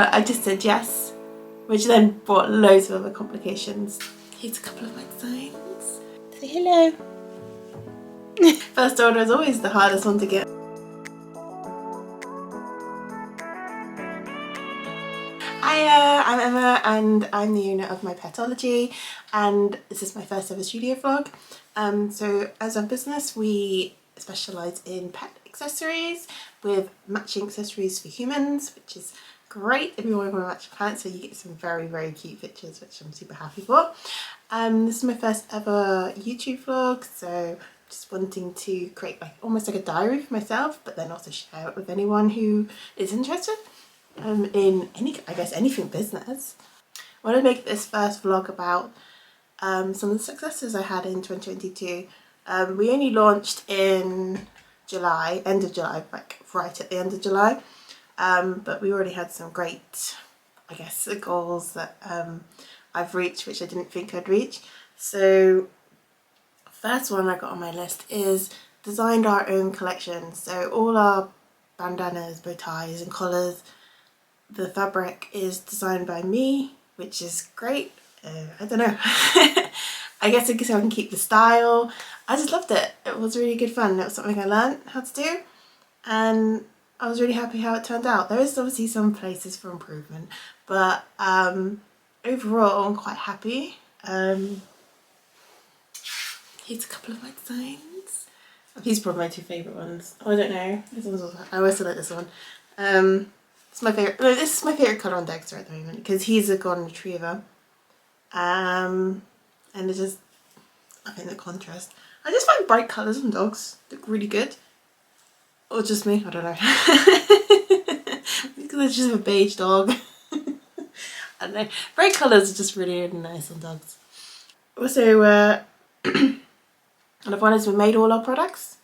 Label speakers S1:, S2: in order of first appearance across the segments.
S1: I just said yes, which then brought loads of other complications. Here's a couple of my designs. Say hello. First order is always the hardest one to get. Hiya, I'm Emma and I'm the owner of my Petologie, and this is my first ever studio vlog. So as a business we specialise in pet accessories with matching accessories for humans, which is great if you want to match plants, so you get some very cute pictures, which I'm super happy for. This is my first ever YouTube vlog, so just wanting to create like almost like a diary for myself, but then also share it with anyone who is interested in anything business. I want to make this first vlog about some of the successes I had in 2022. We only launched in July, end of July, like right at the end of July, but we already had some great, goals that I've reached, which I didn't think I'd reach. So first one I got on my list is designed our own collection. So all our bandanas, bow ties and collars, the fabric is designed by me, which is great. I don't know. I guess I can keep the style. I just loved it. It was really good fun. It was something I learned how to do, and I was really happy how it turned out. There is obviously some places for improvement, but overall I'm quite happy. Here's a couple of my designs. These are probably my two favourite ones. Oh, I don't know. This one's also, I always like this one. It's my favourite. No, this is my favourite colour on Dexter at the moment because he's a golden retriever. And it's just, I think the contrast. I just find bright colours on dogs look really good. Or just me, I don't know. Because it's just a beige dog. I don't know. Bright colours are just really nice on dogs. Also, another one is we made all our products.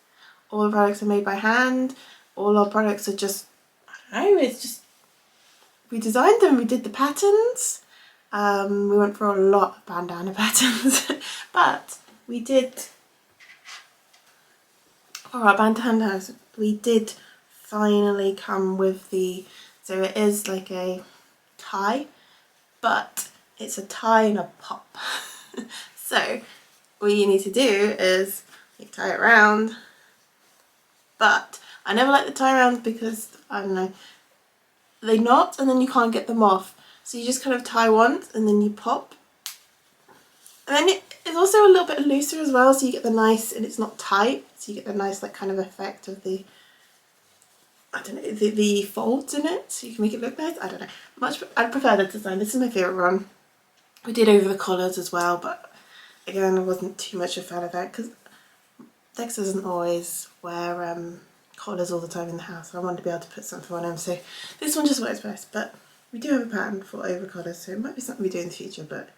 S1: All the products are made by hand. All our products are just, I don't know, it's just, we designed them, we did the patterns. We went for a lot of bandana patterns, but we did, for our bandanas, we did finally come with the, so it is like a tie, but it's a tie and a pop. So what you need to do is you tie it round, but I never like the tie rounds because, I don't know, they knot and then you can't get them off. So you just kind of tie once and then you pop. And then it's also a little bit looser as well, so you get the nice, and it's not tight, so you get the nice like kind of effect of the, I don't know, the folds in it, so you can make it look nice. I don't know. I prefer the design. This is my favourite one. We did over the collars as well, but again I wasn't too much a fan of that because Dex doesn't always wear collars all the time in the house, so I wanted to be able to put something on him, so this one just works best. But we do have a pattern for over collars, so it might be something we do in the future, but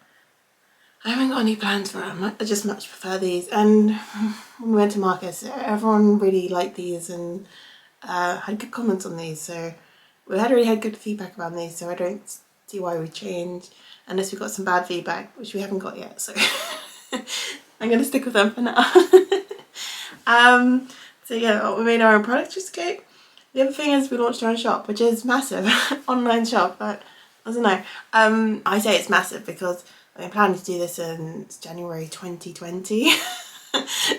S1: I haven't got any plans for them. I just much prefer these. And when we went to markets, everyone really liked these and had good comments on these, so we had really had good feedback about these, so I don't see why we change unless we got some bad feedback, which we haven't got yet, so I'm going to stick with them for now. So yeah, we made our own product, just okay. The other thing is we launched our own shop, which is massive. Online shop, but I don't know. I say it's massive because I've been planning to do this in January 2020.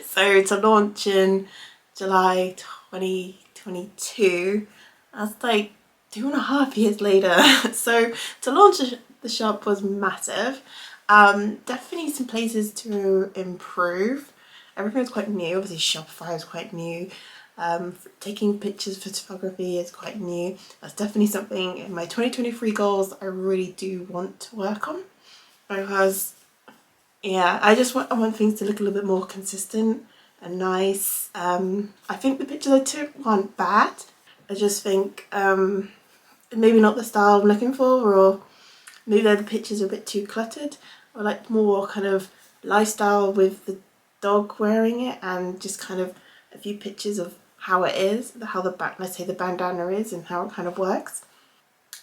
S1: So to launch in July 2022, that's like 2.5 years later. So to launch the shop was massive. Definitely some places to improve. Everything was quite new. Obviously Shopify is quite new. Taking pictures, photography is quite new. That's definitely something in my 2023 goals I really do want to work on, because yeah, I want things to look a little bit more consistent and nice. I think the pictures I took weren't bad. I just think maybe not the style I'm looking for, or maybe the pictures are a bit too cluttered. I like more kind of lifestyle with the dog wearing it, and just kind of a few pictures of how it is, how let's say the bandana is and how it kind of works.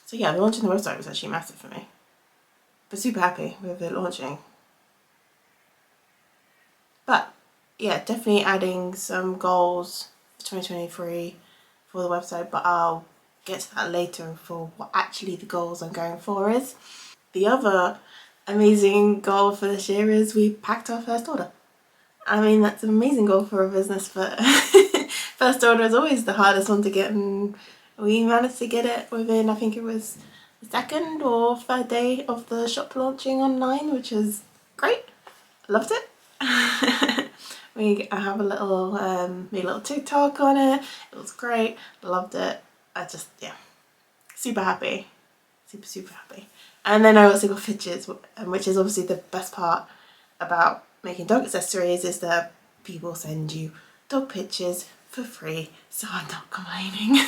S1: So yeah, launching the website was actually massive for me, but super happy with it launching. But yeah, definitely adding some goals for 2023 for the website, but I'll get to that later for what actually the goals I'm going for is. The other amazing goal for this year is we packed our first order. I mean, that's an amazing goal for a business, but first order is always the hardest one to get, and we managed to get it within, I think it was the second or third day of the shop launching online, which is great. Loved it. We have a little made a little TikTok on it. It was great. Loved it. I just, yeah, super happy. Super happy. And then I also got pictures, which is obviously the best part about making dog accessories, is that people send you dog pictures for free, so I'm not complaining.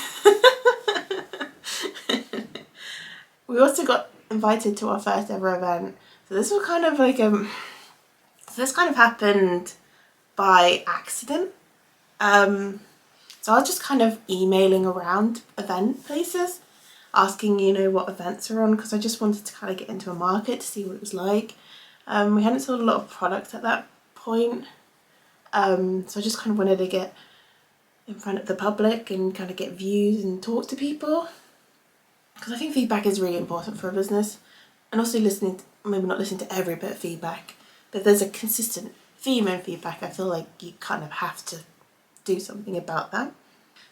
S1: We also got invited to our first ever event. So this was kind of like so this kind of happened by accident. So I was just kind of emailing around event places, asking, you know, what events are on, because I just wanted to kind of get into a market to see what it was like. We hadn't sold a lot of products at that point, so I just kind of wanted to get in front of the public and kind of get views and talk to people, because I think feedback is really important for a business. And also listening, maybe not listening to every bit of feedback, but if there's a consistent theme in feedback, I feel like you kind of have to do something about that.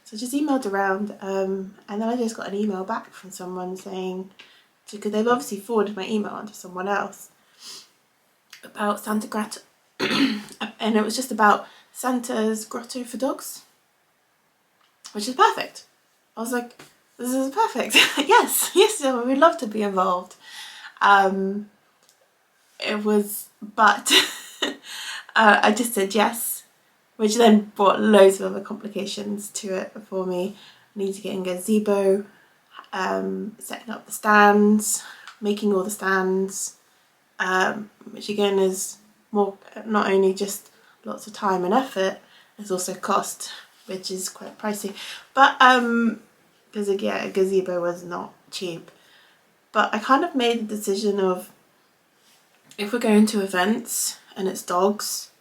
S1: So I just emailed around, and then I just got an email back from someone saying, because they've obviously forwarded my email on to someone else, about Santa Grotto, and it was just about Santa's Grotto for dogs, which is perfect. I was like, this is perfect. yes, we'd love to be involved. It was, but I just said yes, which then brought loads of other complications to it for me. I need to get in gazebo, setting up the stands, making all the stands, which again is more, not only just lots of time and effort, there's also cost, which is quite pricey. But because again, a gazebo was not cheap. But I kind of made the decision of, if we're going to events and it's dogs,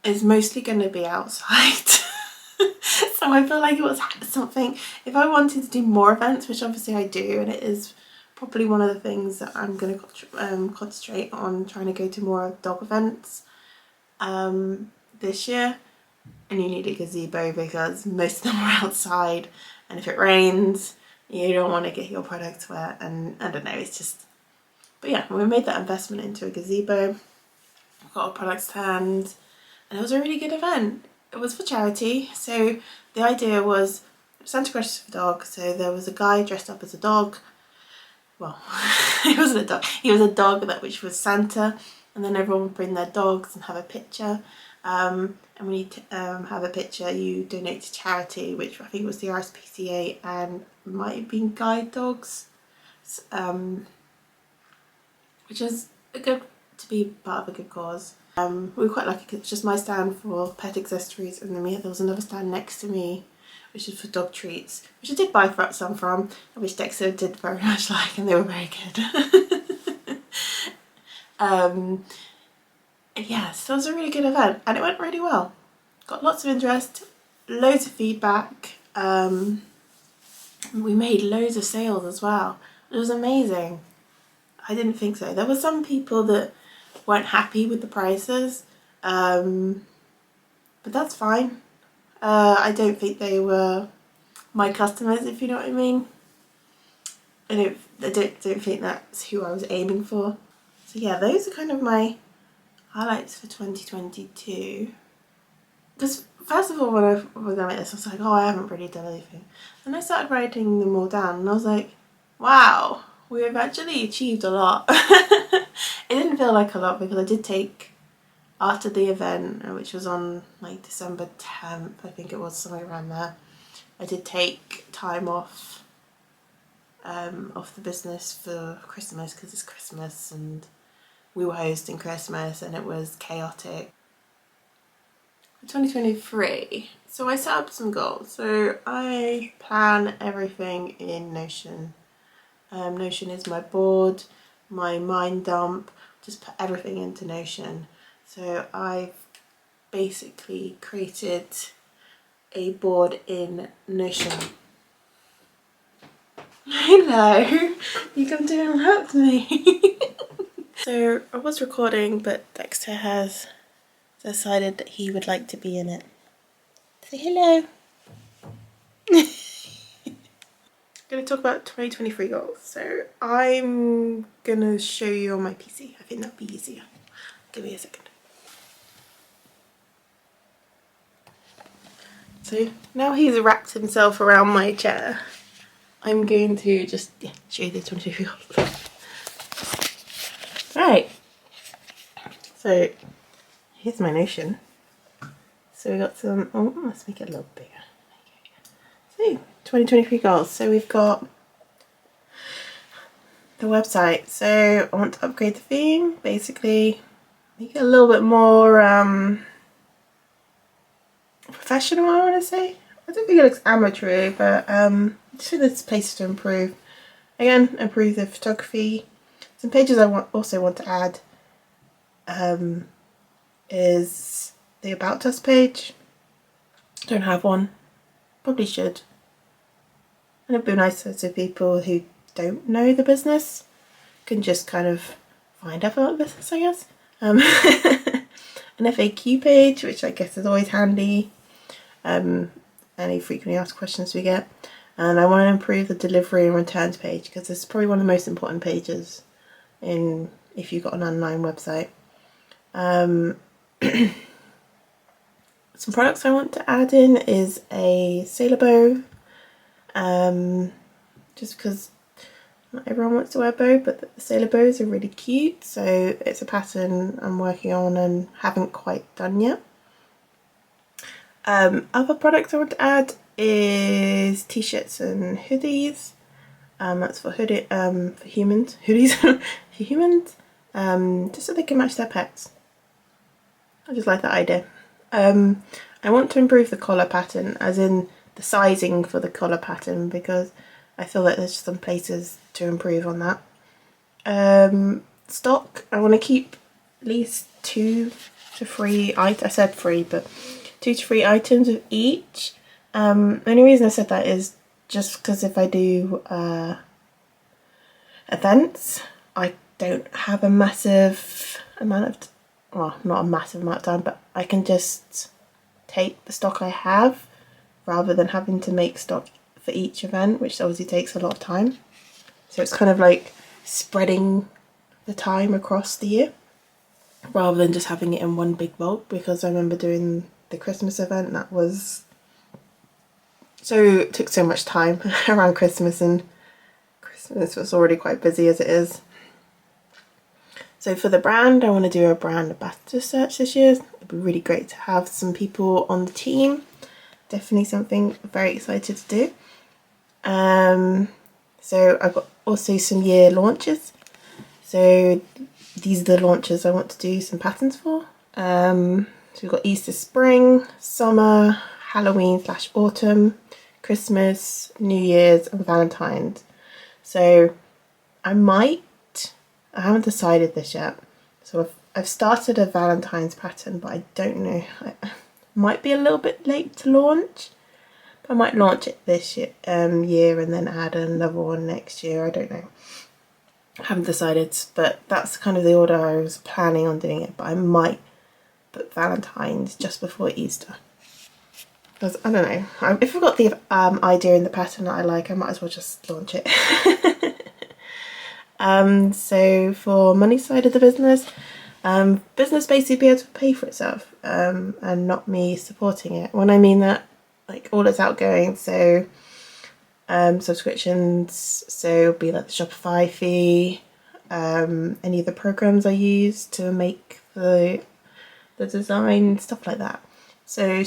S1: it's mostly going to be outside. So I feel like it was something, if I wanted to do more events, which obviously I do, and it is probably one of the things that I'm going to concentrate on, trying to go to more dog events this year. And you need a gazebo because most of them are outside, and if it rains you don't want to get your products wet, and I don't know, it's just, but yeah, we made that investment into a gazebo, got a product stand, and it was a really good event. It was for charity, so the idea was Santa Claus for dogs, so there was a guy dressed up as a dog. Well, he wasn't a dog, he was a dog which was Santa, and then everyone would bring their dogs and have a picture. And when you have a picture, you donate to charity, which I think was the RSPCA and might have been guide dogs, which is a good, to be part of a good cause. We were quite lucky because it's just my stand for pet accessories, and then there was another stand next to me which is for dog treats, which I did buy some from, which Dexter did very much like, and they were very good. Yeah, so it was a really good event and it went really well. Got lots of interest, loads of feedback. We made loads of sales as well. It was amazing. I didn't think so. There were some people that weren't happy with the prices, but that's fine. I don't think they were my customers, if you know what I mean. I don't think that's who I was aiming for. So yeah, those are kind of my highlights for 2022. Because first of all, when I was going to make this, I was like, oh, I haven't really done anything. Then I started writing them all down and I was like, wow, we have actually achieved a lot. It didn't feel like a lot because I did take, after the event, which was on like December 10th, I think it was, somewhere around there, I did take time off the business for Christmas, because it's Christmas and we were hosting Christmas and it was chaotic. For 2023, so I set up some goals. So I plan everything in Notion. Notion is my board, my mind dump, just put everything into Notion. So I've basically created a board in Notion. Hello, you come to interrupt me. So I was recording, but Dexter has decided that he would like to be in it. Say hello. I'm going to talk about 2023 goals. So I'm going to show you on my PC. I think that'll be easier. Give me a second. So now he's wrapped himself around my chair, I'm going to just show you the 2023 goals. Right. So here's my Notion. So we got some, oh, let's make it a little bigger. So 2023 goals. So we've got the website. So I want to upgrade the theme, basically make it a little bit more professional, I want to say. I don't think it looks amateur, but I just think there's places to improve. Again, improve the photography. Some pages I also want to add is the About Us page. Don't have one. Probably should. And it'd be nicer so people who don't know the business can just kind of find out about the business, I guess. An FAQ page, which I guess is always handy. Any frequently asked questions we get. And I want to improve the delivery and returns page because it's probably one of the most important pages if you've got an online website. Some products I want to add in is a sailor bow, just because not everyone wants to wear a bow, but the sailor bows are really cute, so it's a pattern I'm working on and haven't quite done yet. Other products I want to add is t-shirts and hoodies. That's for for humans, hoodies for humans, just so they can match their pets. I just like that idea. I want to improve the collar pattern, as in the sizing for the collar pattern, because I feel like there's some places to improve on that. Stock, I want to keep at least 2 to 3 items. I said 3, but 2 to 3 items of each. The only reason I said that is just because if I do events, I don't have a massive amount of, well, not a massive amount of time, but I can just take the stock I have rather than having to make stock for each event, which obviously takes a lot of time. So it's kind of like spreading the time across the year rather than just having it in one big bulk, because I remember doing the Christmas event, that was it took so much time around Christmas, and Christmas was already quite busy as it is. So for the brand, I want to do a brand ambassador search this year. It'd be really great to have some people on the team. Definitely something very excited to do. So I've got also some year launches. So these are the launches I want to do some patterns for. So we've got Easter, spring, summer, Halloween/autumn, Christmas, New Year's and Valentine's. So I haven't decided this yet. So I've started a Valentine's pattern, but I don't know. I might be a little bit late to launch. But I might launch it this year and then add another one next year. I don't know. I haven't decided, but that's kind of the order I was planning on doing it. But I might put Valentine's just before Easter. Because I don't know, if I've got the idea in the pattern that I like, I might as well just launch it. So for money side of the business, business basically be able to pay for itself, and not me supporting it. When I mean that, like all its outgoing, so subscriptions, so it'll be like the Shopify fee, any of the programs I use to make the design, stuff like that. So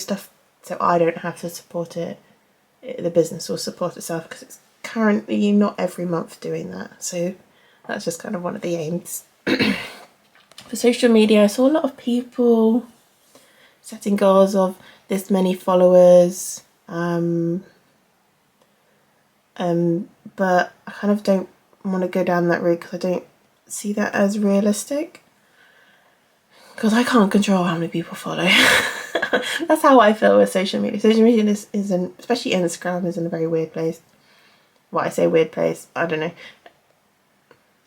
S1: I don't have to support it. The business will support itself, because it's currently not every month doing that. So that's just kind of one of the aims. For social media, I saw a lot of people setting goals of this many followers, but I kind of don't want to go down that route, because I don't see that as realistic, because I can't control how many people follow. That's how I feel with social media. Social media isn't, especially Instagram, is in a very weird place. what I say weird place, I don't know.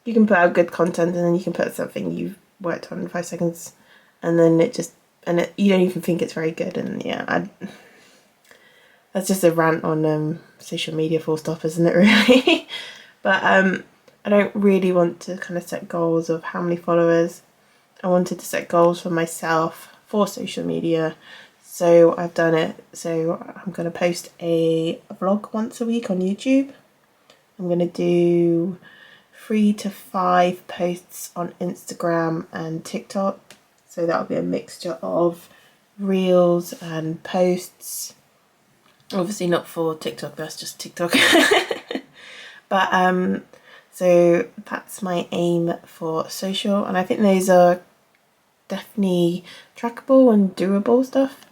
S1: You can put out good content and then you can put something you've worked on in 5 seconds and then you don't even think it's very good. And yeah, that's just a rant on social media full stop, isn't it, really? But I don't really want to kind of set goals of how many followers. I wanted to set goals for myself for social media, so I've done it. So I'm going to post a vlog once a week on YouTube. I'm going to do 3 to 5 posts on Instagram and TikTok. So that'll be a mixture of reels and posts. Obviously not for TikTok, that's just TikTok. But so that's my aim for social, and I think those are definitely trackable and doable stuff,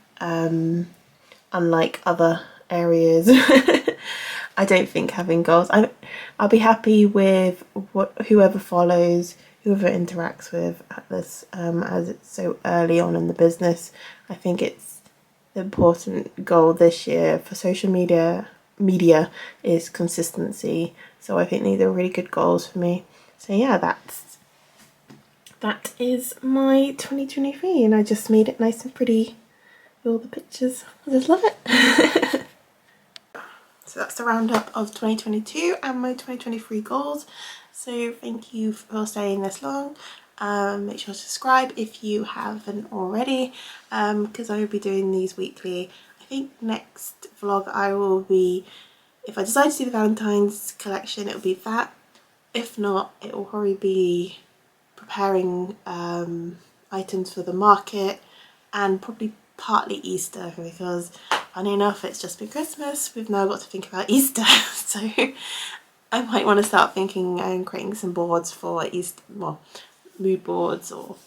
S1: unlike other areas. I don't think having goals, I'll be happy with whoever follows, whoever interacts with at this, as it's so early on in the business. I think it's the important goal this year for social media is consistency. So I think these are really good goals for me. So yeah, that is my 2023, and I just made it nice and pretty with all the pictures. I just love it. So that's the roundup of 2022 and my 2023 goals. So thank you for staying this long. Make sure to subscribe if you haven't already, because I will be doing these weekly. I think next vlog I will be, if I decide to do the Valentine's collection, it will be that. If not, it will probably be preparing items for the market and probably partly Easter, because funny enough it's just been Christmas, we've now got to think about Easter. So I might want to start thinking and creating some boards for Easter, well, mood boards or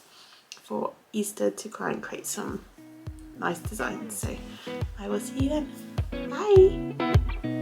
S1: for Easter, to try and create some nice designs. So I will see you then. Bye!